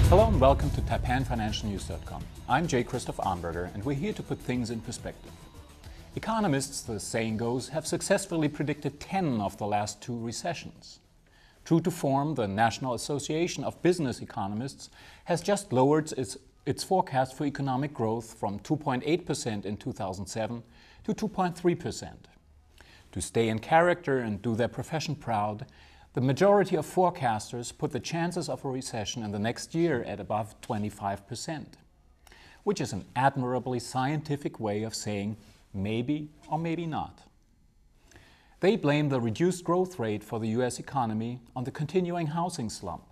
Hello and welcome to TFN I'm J. Christoph Amberger, and we're here to put things in perspective. Economists, the saying goes, have successfully predicted 10 of the last 2 recessions. True to form, the National Association of Business Economists has just lowered its forecast for economic growth from 2.8% in 2007 to 2.3%. To stay in character and do their profession proud, the majority of forecasters put the chances of a recession in the next year at above 25%, which is an admirably scientific way of saying maybe or maybe not. They blame the reduced growth rate for the US economy on the continuing housing slump.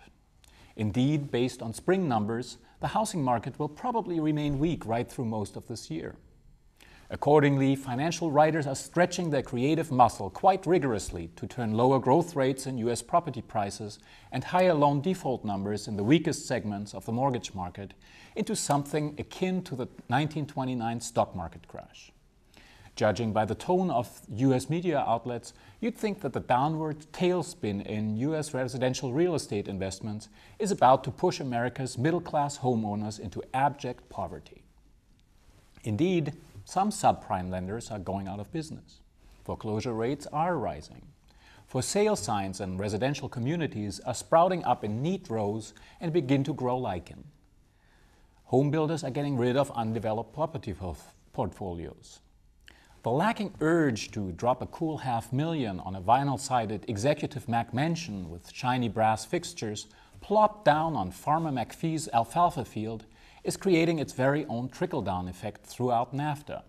Indeed, based on spring numbers, the housing market will probably remain weak right through most of this year. Accordingly, financial writers are stretching their creative muscle quite rigorously to turn lower growth rates in US property prices and higher loan default numbers in the weakest segments of the mortgage market into something akin to the 1929 stock market crash. Judging by the tone of US media outlets, you'd think that the downward tailspin in US residential real estate investments is about to push America's middle-class homeowners into abject poverty. Indeed, some subprime lenders are going out of business. Foreclosure rates are rising. For sale signs and residential communities are sprouting up in neat rows and begin to grow lichen. Home builders are getting rid of undeveloped property portfolios. The lacking urge to drop a cool $500,000 on a vinyl-sided executive Mac mansion with shiny brass fixtures plopped down on Farmer McPhee's alfalfa field is creating its very own trickle-down effect throughout NAFTA.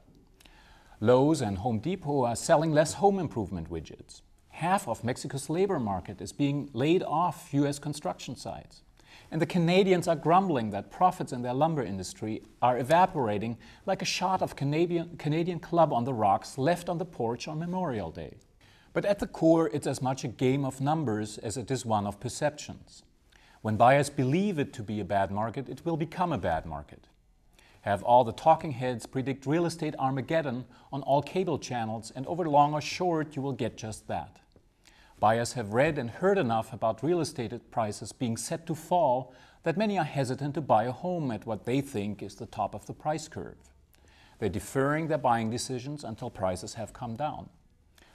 Lowe's and Home Depot are selling less home improvement widgets. Half of Mexico's labor market is being laid off US construction sites. And the Canadians are grumbling that profits in their lumber industry are evaporating like a shot of Canadian Club on the rocks left on the porch on Memorial Day. But at the core, it's as much a game of numbers as it is one of perceptions. When buyers believe it to be a bad market, it will become a bad market. Have all the talking heads predict real estate Armageddon on all cable channels, and over long or short, you will get just that. Buyers have read and heard enough about real estate prices being set to fall that many are hesitant to buy a home at what they think is the top of the price curve. They're deferring their buying decisions until prices have come down.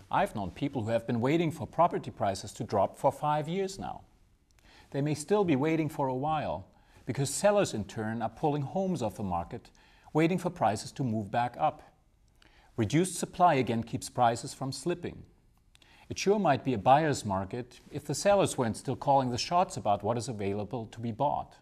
I've known people who have been waiting for property prices to drop for 5 years now. They may still be waiting for a while, because sellers in turn are pulling homes off the market, waiting for prices to move back up. Reduced supply again keeps prices from slipping. It sure might be a buyer's market if the sellers weren't still calling the shots about what is available to be bought.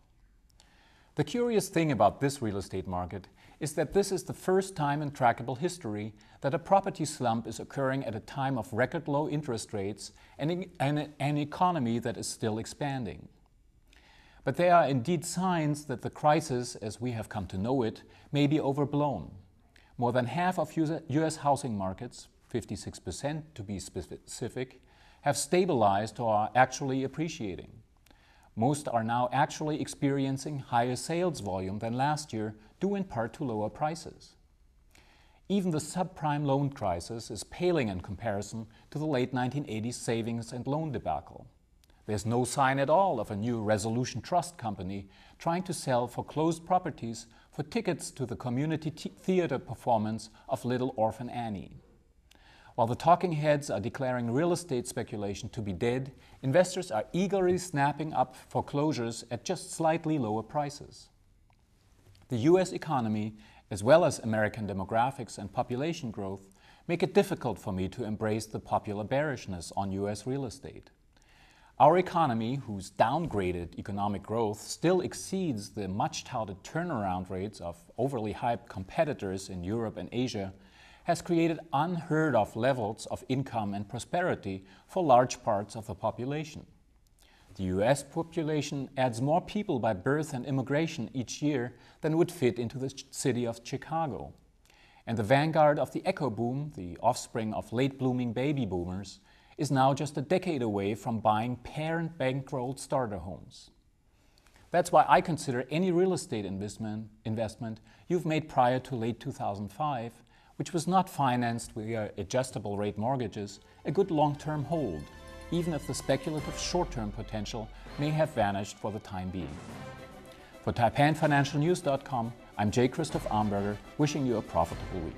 The curious thing about this real estate market is that this is the first time in trackable history that a property slump is occurring at a time of record low interest rates and an economy that is still expanding. But there are indeed signs that the crisis, as we have come to know it, may be overblown. More than half of US housing markets, 56% to be specific, have stabilized or are actually appreciating. Most are now actually experiencing higher sales volume than last year, due in part to lower prices. Even the subprime loan crisis is paling in comparison to the late 1980s savings and loan debacle. There's no sign at all of a new resolution trust company trying to sell foreclosed properties for tickets to the community theater performance of Little Orphan Annie. While the talking heads are declaring real estate speculation to be dead, investors are eagerly snapping up foreclosures at just slightly lower prices. The US economy, as well as American demographics and population growth, make it difficult for me to embrace the popular bearishness on US real estate. Our economy, whose downgraded economic growth still exceeds the much-touted turnaround rates of overly hyped competitors in Europe and Asia, has created unheard-of levels of income and prosperity for large parts of the population. The US population adds more people by birth and immigration each year than would fit into the city of Chicago. And the vanguard of the echo boom, the offspring of late-blooming baby boomers, is now just a decade away from buying parent-bankrolled starter homes. That's why I consider any real estate investment you've made prior to late 2005, which was not financed via adjustable rate mortgages, a good long-term hold. even if the speculative short-term potential may have vanished for the time being. For TFNFinancialNews.com, I'm J. Christoph Amberger, wishing you a profitable week.